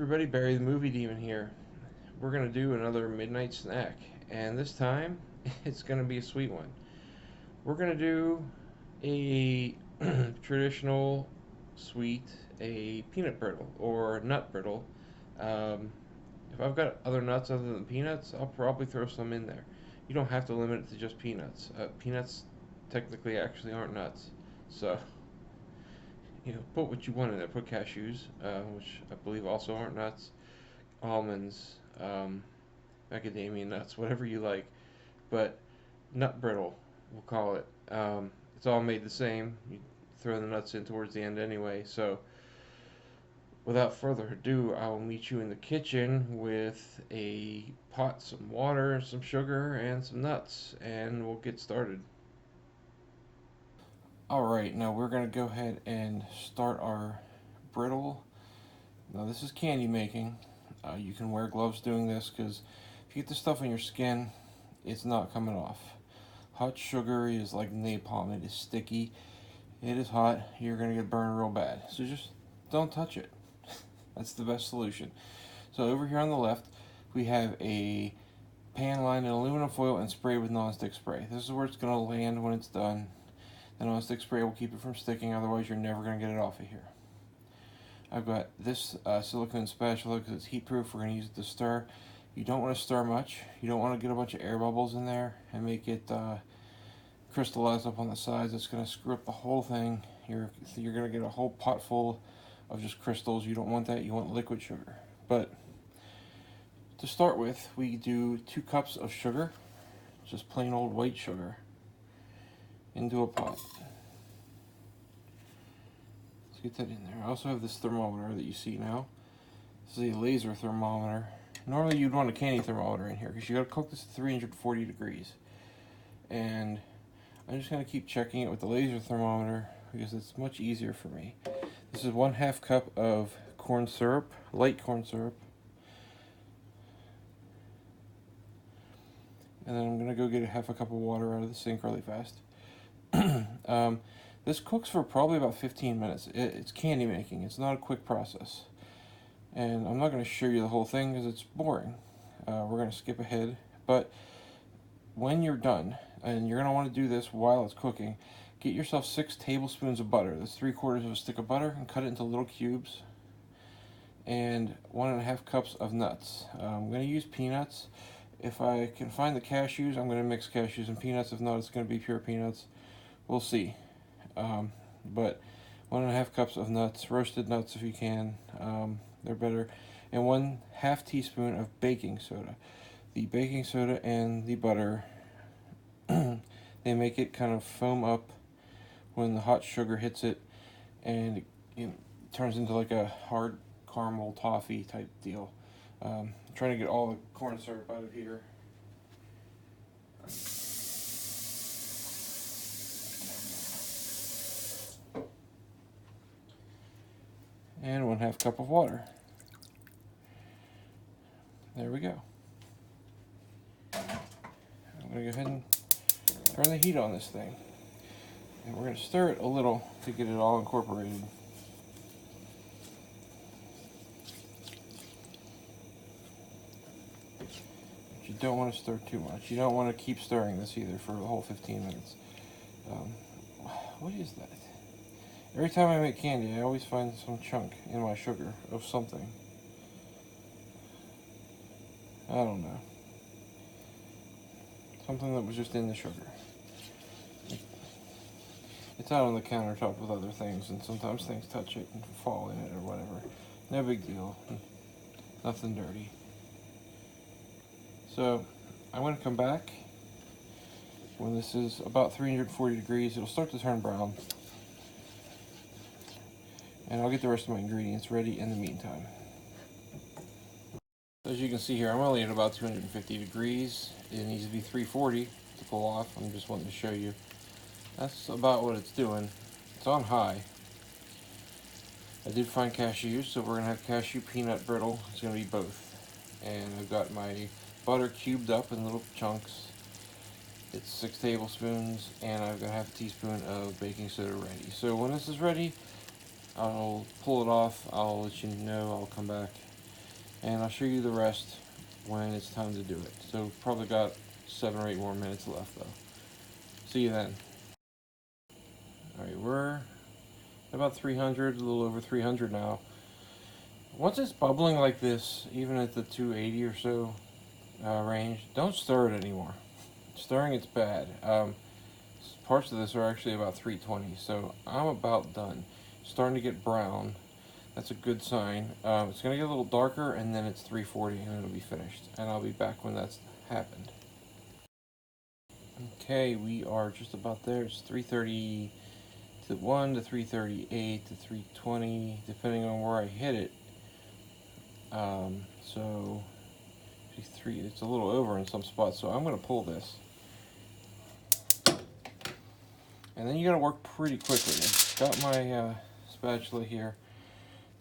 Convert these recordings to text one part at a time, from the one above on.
everybody, Barry the Movie Demon here. We're going to do another midnight snack, and this time it's going to be a sweet one. We're going to do a traditional sweet, a peanut brittle or nut brittle. Um, if I've got other nuts other than peanuts, I'll probably throw some in there. You don't have to limit it to just peanuts. Peanuts technically actually aren't nuts, so put what you want in there. Put cashews, which I believe also aren't nuts, almonds, macadamia nuts, whatever you like. But nut brittle, we'll call it. It's all made the same. You throw the nuts in towards the end anyway. So without further ado, I'll meet you in the kitchen with a pot, some water, some sugar, and some nuts, and we'll get started. Alright, now we're going to go ahead and start our brittle. Now this is candy making. You can wear gloves doing this because if you get the stuff on your skin, it's not coming off. Hot sugar is like napalm. It is sticky. It is hot. You're going to get burned real bad. So just don't touch it. That's the best solution. So over here on the left, we have a pan lined in aluminum foil and sprayed with nonstick spray. This is where it's going to land when it's done. The nonstick spray will keep it from sticking, otherwise you're never going to get it off of here. I've got this silicone spatula because it's heat proof. We're going to use it to stir. You don't want to stir much. You don't want to get a bunch of air bubbles in there and make it crystallize up on the sides. It's going to screw up the whole thing. You're going to get a whole pot full of just crystals. You don't want that. You want liquid sugar. But to start with, we do 2 cups of sugar, just plain old white sugar, into a pot. Get that in there. I also have this thermometer that you see now. This is a laser thermometer. Normally you'd want a candy thermometer in here because you got to cook this at 340 degrees. And I'm just going to keep checking it with the laser thermometer because it's much easier for me. This is 1/2 cup of corn syrup, light corn syrup. And then I'm going to go get a 1/2 cup of water out of the sink really fast. This cooks for probably about 15 minutes. It's candy making. It's not a quick process. And I'm not going to show you the whole thing because it's boring. We're going to skip ahead. But when you're done, and you're going to want to do this while it's cooking, get yourself 6 tablespoons of butter. That's 3/4 of a stick of butter, and cut it into little cubes. And 1.5 cups of nuts. I'm going to use peanuts. If I can find the cashews, I'm going to mix cashews and peanuts. If not, it's going to be pure peanuts. We'll see. But 1.5 cups of nuts, roasted nuts if you can, they're better, and 1/2 teaspoon of baking soda. The baking soda and the butter, they make it kind of foam up when the hot sugar hits it, and it turns into like a hard caramel toffee type deal. I'm trying to get all the corn syrup out of here. And 1/2 cup of water. There we go. I'm going to go ahead and turn the heat on this thing. And we're going to stir it a little to get it all incorporated. But you don't want to stir too much. You don't want to keep stirring this either for the whole 15 minutes. What is that? Every time I make candy, I always find some chunk in my sugar of something. I don't know. Something that was just in the sugar. It's out on the countertop with other things, and sometimes things touch it and fall in it or whatever. No big deal. Nothing dirty. So, I'm going to come back. When this is about 340 degrees, it'll start to turn brown. And I'll get the rest of my ingredients ready in the meantime. As you can see here, I'm only at about 250 degrees. It needs to be 340 to pull off. I'm just wanting to show you. That's about what it's doing. It's on high. I did find cashews, so we're going to have cashew peanut brittle. It's going to be both. And I've got my butter cubed up in little chunks. It's 6 tablespoons, and I've got 1/2 teaspoon of baking soda ready. So when this is ready, I'll pull it off. I'll let you know. I'll come back and I'll show you the rest when it's time to do it. So probably got 7 or 8 more minutes left though. See you then. Alright, we're about 300, a little over 300 now. Once it's bubbling like this, even at the 280 or so range, don't stir it anymore. Stirring it's bad. Parts of this are actually about 320, so I'm about done. Starting to get brown. That's a good sign. It's going to get a little darker, and then it's 340, and it'll be finished. And I'll be back when that's happened. Okay, we are just about there. It's 331 to 338 to 320, depending on where I hit it. So it's a little over in some spots, so I'm going to pull this. And then you got to work pretty quickly. I've got my spatula here.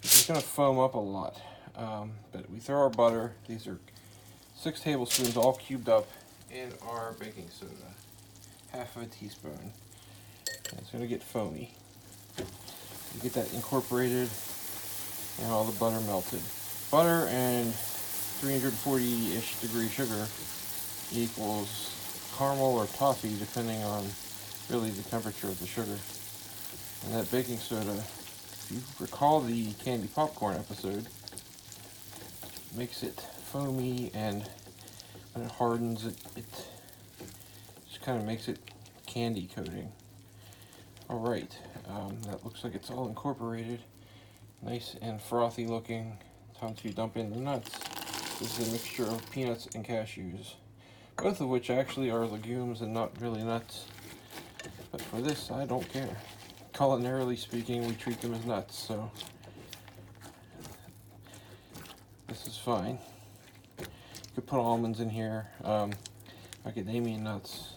It's going to foam up a lot. But we throw our butter. These are 6 tablespoons all cubed up in our baking soda. Half of a teaspoon. And it's going to get foamy. You get that incorporated and all the butter melted. Butter and 340-ish degree sugar equals caramel or toffee, depending on really the temperature of the sugar. And that baking soda, if you recall the candy popcorn episode, makes it foamy, and when it hardens, it just kind of makes it candy coating. Alright, that looks like it's all incorporated. Nice and frothy looking. Time to dump in the nuts. This is a mixture of peanuts and cashews, both of which actually are legumes and not really nuts. But for this, I don't care. Culinarily speaking, we treat them as nuts, so this is fine. You could put almonds in here, macadamia nuts,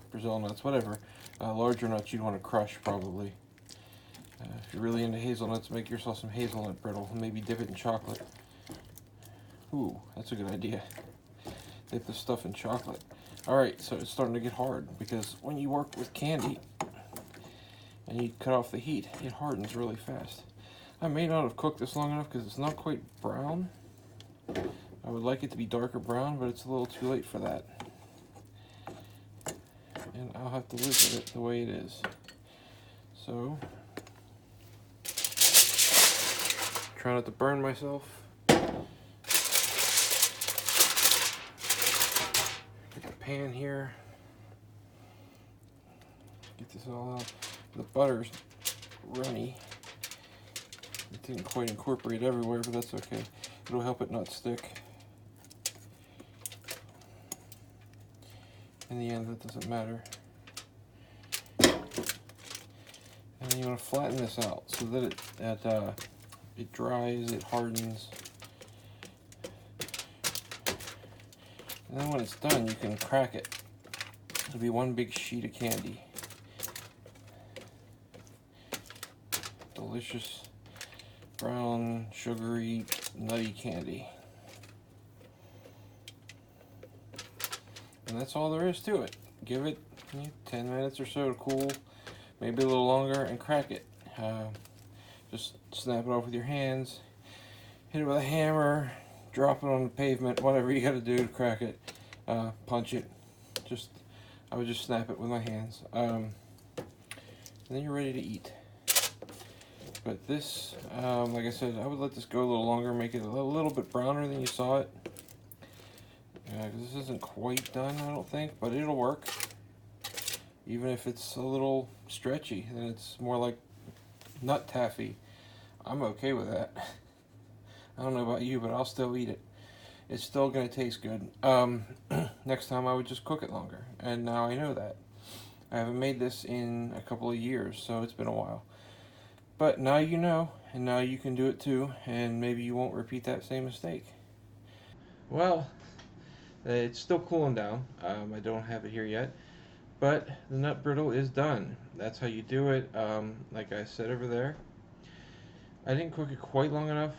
Brazil nuts, whatever. Larger nuts you'd want to crush, probably. If you're really into hazelnuts, make yourself some hazelnut brittle and maybe dip it in chocolate. Ooh, that's a good idea. Dip the stuff in chocolate. Alright, so it's starting to get hard, because when you work with candy and you cut off the heat, it hardens really fast. I may not have cooked this long enough because it's not quite brown. I would like it to be darker brown, but it's a little too late for that. And I'll have to live with it the way it is. So, try not to burn myself. Get the pan here. Get this all out. The butter's runny. It didn't quite incorporate everywhere, but that's okay. It'll help it not stick. In the end, that doesn't matter. And then you want to flatten this out so that it dries, it hardens. And then when it's done, you can crack it. It'll be one big sheet of candy. Delicious, brown, sugary, nutty candy. And that's all there is to it. Give it 10 minutes or so to cool, maybe a little longer, and crack it. Just snap it off with your hands, hit it with a hammer, drop it on the pavement, whatever you got to do to crack it. Punch it. I would just snap it with my hands. And then you're ready to eat. But this, like I said, I would let this go a little longer, make it a little bit browner than you saw it. This isn't quite done, I don't think, but it'll work. Even if it's a little stretchy, then it's more like nut taffy. I'm okay with that. I don't know about you, but I'll still eat it. It's still going to taste good. Next time I would just cook it longer, and now I know that. I haven't made this in a couple of years, so it's been a while. But now you know, and now you can do it too, and maybe you won't repeat that same mistake. Well, it's still cooling down. I don't have it here yet, but the nut brittle is done. That's how you do it. Like I said over there, I didn't cook it quite long enough.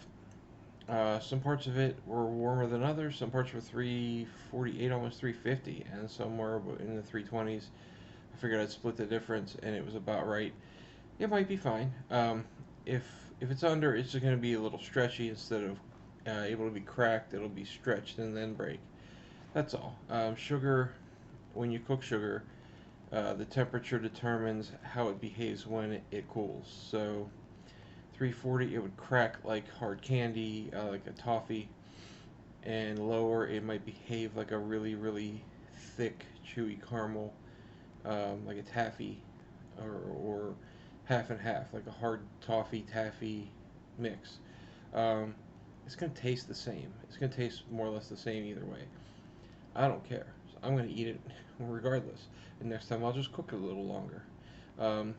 Some parts of it were warmer than others. Some parts were 348, almost 350, and some were in the 320s. I figured I'd split the difference, and it was about right. It might be fine. If it's under, it's just going to be a little stretchy instead of able to be cracked. It'll be stretched and then break. That's all. Sugar, when you cook sugar, the temperature determines how it behaves when it cools. So 340, it would crack like hard candy, like a toffee, and lower, it might behave like a really, really thick, chewy caramel, like a taffy, or half and half, like a hard toffee taffy mix. Um, it's gonna taste the same. It's gonna taste more or less the same either way. I don't care. So I'm gonna eat it regardless. And next time I'll just cook it a little longer. Um,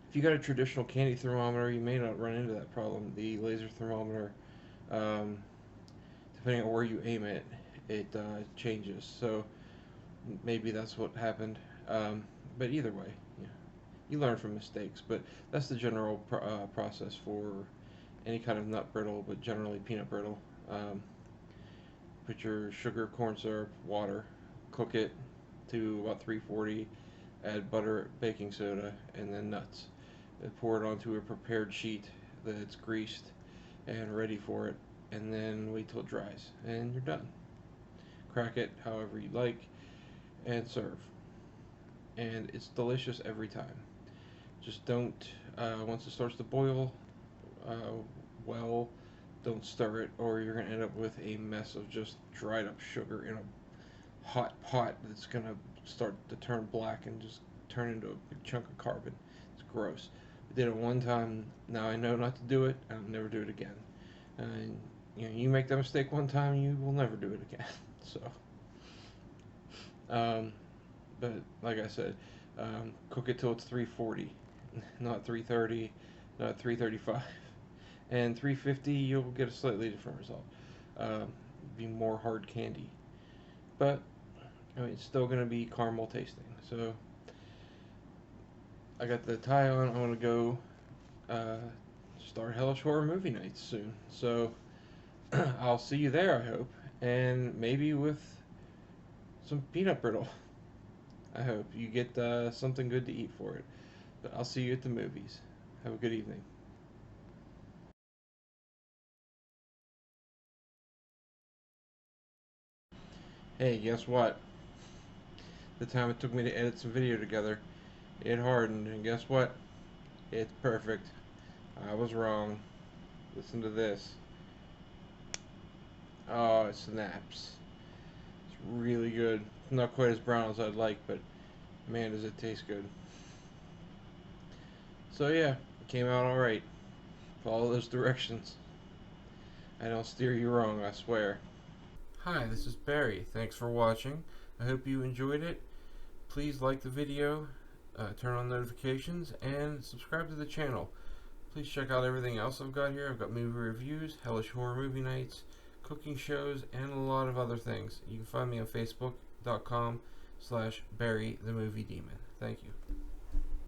if you got a traditional candy thermometer, you may not run into that problem. The laser thermometer, um, depending on where you aim it, it changes. So maybe that's what happened. But either way, yeah, you learn from mistakes. But that's the general process for any kind of nut brittle, but generally peanut brittle. Put your sugar, corn syrup, water, cook it to about 340, add butter, baking soda, and then nuts. And pour it onto a prepared sheet that's greased and ready for it, and then wait till it dries, and you're done. Crack it however you like, and serve. And it's delicious every time. Just don't, once it starts to boil, uh, well, don't stir it, or you're going to end up with a mess of just dried up sugar in a hot pot that's going to start to turn black and just turn into a big chunk of carbon. It's gross. I did it one time. Now I know not to do it. I'll never do it again. And you make that mistake one time, you will never do it again. So, um, but like I said, cook it till it's 340, not 330, not 335, and 350. You'll get a slightly different result. Be more hard candy, but I mean, it's still gonna be caramel tasting. So I got the tie on. I'm gonna go uh, start Hellish Horror Movie Nights soon. So I'll see you there, I hope, and maybe with some peanut brittle. I hope you get something good to eat for it. But I'll see you at the movies. Have a good evening. Hey, guess what? The time it took me to edit some video together, it hardened, and guess what? It's perfect. I was wrong. Listen to this. Oh, it snaps. It's really good. Not quite as brown as I'd like, but man, does it taste good. So yeah, it came out alright. Follow those directions. I don't steer you wrong, I swear. Hi, this is Barry. Thanks for watching. I hope you enjoyed it. Please like the video, turn on notifications, and subscribe to the channel. Please check out everything else I've got here. I've got movie reviews, Hellish Horror Movie Nights, cooking shows, and a lot of other things. You can find me on Facebook.com/BarryTheMovieDemon. Thank you.